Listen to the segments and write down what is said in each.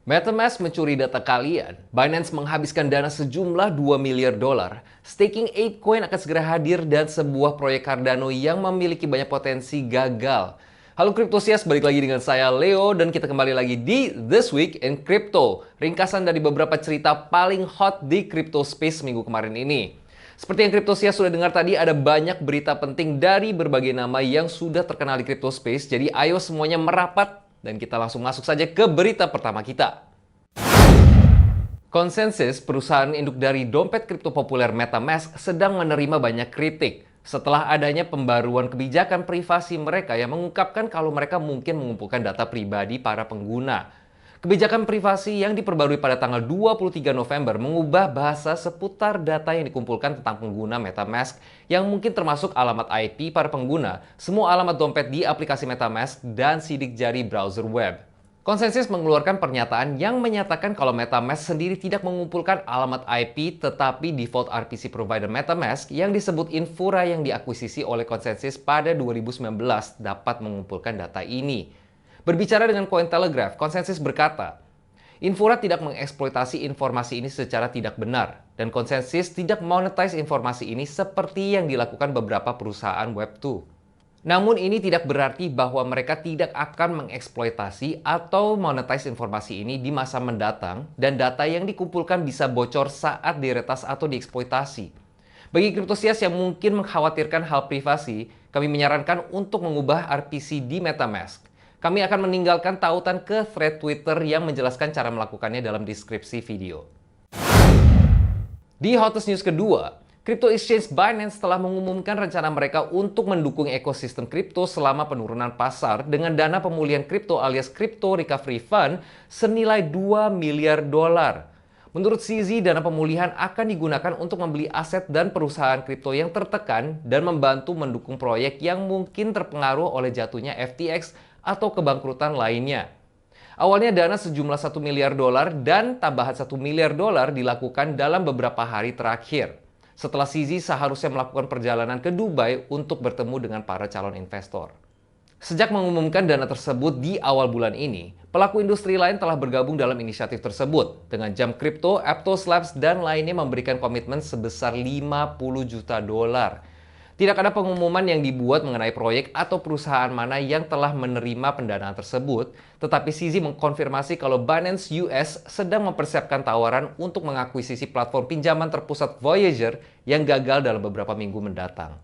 MetaMask mencuri data kalian, Binance menghabiskan dana sejumlah 2 miliar dolar, staking ApeCoin akan segera hadir dan sebuah proyek Cardano yang memiliki banyak potensi gagal. Halo Cryptosias, balik lagi dengan saya Leo dan kita kembali lagi di This Week in Crypto, ringkasan dari beberapa cerita paling hot di crypto space minggu kemarin ini. Seperti yang Cryptosias sudah dengar tadi, ada banyak berita penting dari berbagai nama yang sudah terkenal di crypto space, jadi ayo semuanya merapat dan kita langsung masuk saja ke berita pertama kita. ConsenSys, perusahaan induk dari dompet kripto populer MetaMask, sedang menerima banyak kritik setelah adanya pembaruan kebijakan privasi mereka yang mengungkapkan kalau mereka mungkin mengumpulkan data pribadi para pengguna. Kebijakan privasi yang diperbarui pada tanggal 23 November mengubah bahasa seputar data yang dikumpulkan tentang pengguna MetaMask yang mungkin termasuk alamat IP para pengguna, semua alamat dompet di aplikasi MetaMask, dan sidik jari browser web. ConsenSys mengeluarkan pernyataan yang menyatakan kalau MetaMask sendiri tidak mengumpulkan alamat IP tetapi default RPC provider MetaMask yang disebut Infura yang diakuisisi oleh ConsenSys pada 2019 dapat mengumpulkan data ini. Berbicara dengan Cointelegraph, ConsenSys berkata, Infura tidak mengeksploitasi informasi ini secara tidak benar, dan ConsenSys tidak monetize informasi ini seperti yang dilakukan beberapa perusahaan Web2. Namun ini tidak berarti bahwa mereka tidak akan mengeksploitasi atau monetize informasi ini di masa mendatang dan data yang dikumpulkan bisa bocor saat diretas atau dieksploitasi. Bagi Cryptosias yang mungkin mengkhawatirkan hal privasi, kami menyarankan untuk mengubah RPC di MetaMask. Kami akan meninggalkan tautan ke thread Twitter yang menjelaskan cara melakukannya dalam deskripsi video. Di hottest news kedua, Crypto Exchange Binance telah mengumumkan rencana mereka untuk mendukung ekosistem kripto selama penurunan pasar dengan dana pemulihan kripto alias Crypto Recovery Fund senilai 2 miliar dolar. Menurut CZ, dana pemulihan akan digunakan untuk membeli aset dan perusahaan kripto yang tertekan dan membantu mendukung proyek yang mungkin terpengaruh oleh jatuhnya FTX atau kebangkrutan lainnya. Awalnya dana sejumlah 1 miliar dolar dan tambahan 1 miliar dolar dilakukan dalam beberapa hari terakhir, setelah CZ seharusnya melakukan perjalanan ke Dubai untuk bertemu dengan para calon investor. Sejak mengumumkan dana tersebut di awal bulan ini, pelaku industri lain telah bergabung dalam inisiatif tersebut, dengan Jump Crypto, Aptos Labs, dan lainnya memberikan komitmen sebesar 50 juta dolar. Tidak ada pengumuman yang dibuat mengenai proyek atau perusahaan mana yang telah menerima pendanaan tersebut, tetapi CZ mengkonfirmasi kalau Binance US sedang mempersiapkan tawaran untuk mengakuisisi platform pinjaman terpusat Voyager yang gagal dalam beberapa minggu mendatang.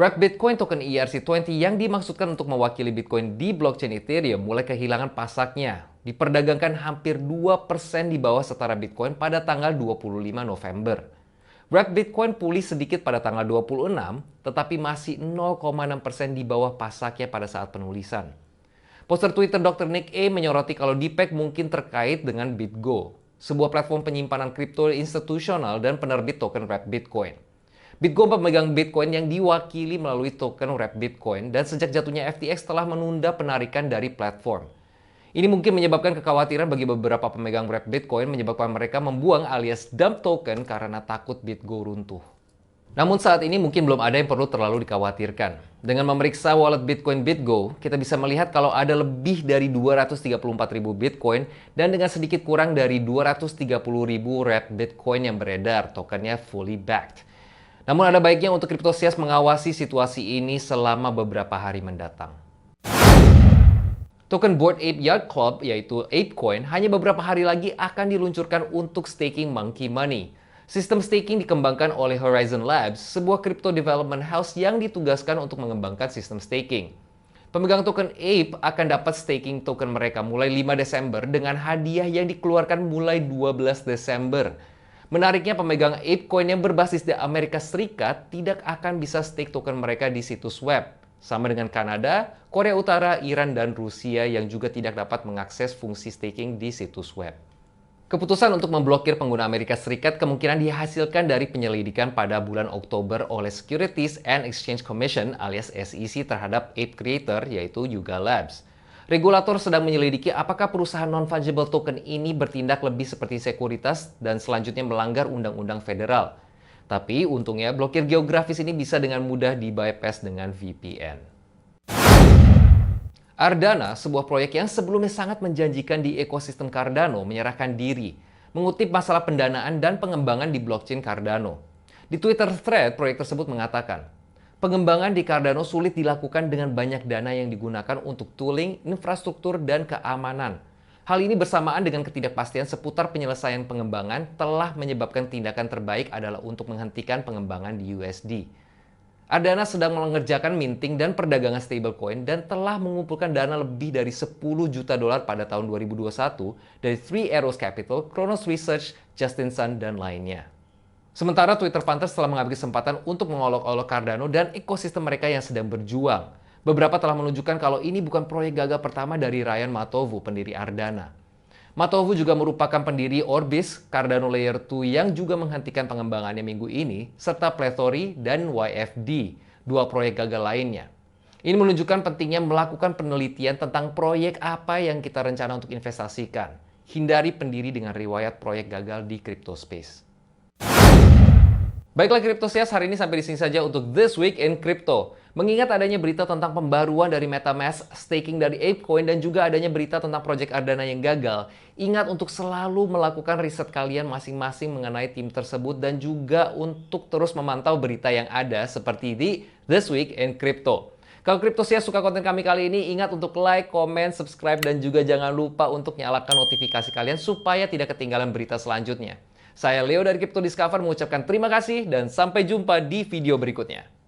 Wrapped Bitcoin token ERC20 yang dimaksudkan untuk mewakili Bitcoin di blockchain Ethereum mulai kehilangan pasaknya. Diperdagangkan hampir 2% di bawah setara Bitcoin pada tanggal 25 November. Wrapped Bitcoin pulih sedikit pada tanggal 26, tetapi masih 0,6% di bawah pasaknya pada saat penulisan. Poster Twitter Dr. Nick A menyoroti kalau DPEC mungkin terkait dengan BitGo, sebuah platform penyimpanan kripto institusional dan penerbit token Wrapped Bitcoin. BitGo pemegang Bitcoin yang diwakili melalui token Wrapped Bitcoin dan sejak jatuhnya FTX telah menunda penarikan dari platform. Ini mungkin menyebabkan kekhawatiran bagi beberapa pemegang Wrapped Bitcoin menyebabkan mereka membuang alias dump token karena takut BitGo runtuh. Namun saat ini mungkin belum ada yang perlu terlalu dikhawatirkan. Dengan memeriksa wallet Bitcoin BitGo, kita bisa melihat kalau ada lebih dari 234.000 Bitcoin dan dengan sedikit kurang dari 230.000 Wrapped Bitcoin yang beredar, tokennya fully backed. Namun ada baiknya untuk Cryptosias mengawasi situasi ini selama beberapa hari mendatang. Token Bored Ape Yacht Club, yaitu ApeCoin, hanya beberapa hari lagi akan diluncurkan untuk staking Monkey Money. Sistem staking dikembangkan oleh Horizon Labs, sebuah crypto development house yang ditugaskan untuk mengembangkan sistem staking. Pemegang token Ape akan dapat staking token mereka mulai 5 Desember dengan hadiah yang dikeluarkan mulai 12 Desember. Menariknya, pemegang ApeCoin yang berbasis di Amerika Serikat tidak akan bisa stake token mereka di situs web. Sama dengan Kanada, Korea Utara, Iran, dan Rusia yang juga tidak dapat mengakses fungsi staking di situs web. Keputusan untuk memblokir pengguna Amerika Serikat kemungkinan dihasilkan dari penyelidikan pada bulan Oktober oleh Securities and Exchange Commission alias SEC terhadap Ape Creator yaitu Yuga Labs. Regulator sedang menyelidiki apakah perusahaan non-fungible token ini bertindak lebih seperti sekuritas dan selanjutnya melanggar undang-undang federal. Tapi untungnya blokir geografis ini bisa dengan mudah di-bypass dengan VPN. Ardana, sebuah proyek yang sebelumnya sangat menjanjikan di ekosistem Cardano, menyerahkan diri, mengutip masalah pendanaan dan pengembangan di blockchain Cardano. Di Twitter thread, proyek tersebut mengatakan, pengembangan di Cardano sulit dilakukan dengan banyak dana yang digunakan untuk tooling, infrastruktur, dan keamanan. Hal ini bersamaan dengan ketidakpastian seputar penyelesaian pengembangan telah menyebabkan tindakan terbaik adalah untuk menghentikan pengembangan di USD. Ardana sedang mengerjakan minting dan perdagangan stablecoin dan telah mengumpulkan dana lebih dari 10 juta dolar pada tahun 2021 dari Three Arrows Capital, Kronos Research, Justin Sun, dan lainnya. Sementara Twitter Panthers telah mengambil kesempatan untuk mengolok-olok Cardano dan ekosistem mereka yang sedang berjuang. Beberapa telah menunjukkan kalau ini bukan proyek gagal pertama dari Ryan Matovu, pendiri Ardana. Matovu juga merupakan pendiri Orbis, Cardano Layer 2 yang juga menghentikan pengembangannya minggu ini, serta Plethori dan YFD, dua proyek gagal lainnya. Ini menunjukkan pentingnya melakukan penelitian tentang proyek apa yang kita rencana untuk investasikan. Hindari pendiri dengan riwayat proyek gagal di crypto space. Baiklah Cryptosias, hari ini sampai di sini saja untuk This Week in Crypto. Mengingat adanya berita tentang pembaruan dari MetaMask, staking dari ApeCoin, dan juga adanya berita tentang project Ardana yang gagal, ingat untuk selalu melakukan riset kalian masing-masing mengenai tim tersebut dan juga untuk terus memantau berita yang ada seperti di This Week in Crypto. Kalau Cryptosias suka konten kami kali ini, ingat untuk like, comment, subscribe, dan juga jangan lupa untuk nyalakan notifikasi kalian supaya tidak ketinggalan berita selanjutnya. Saya Leo dari Crypto Discover mengucapkan terima kasih dan sampai jumpa di video berikutnya.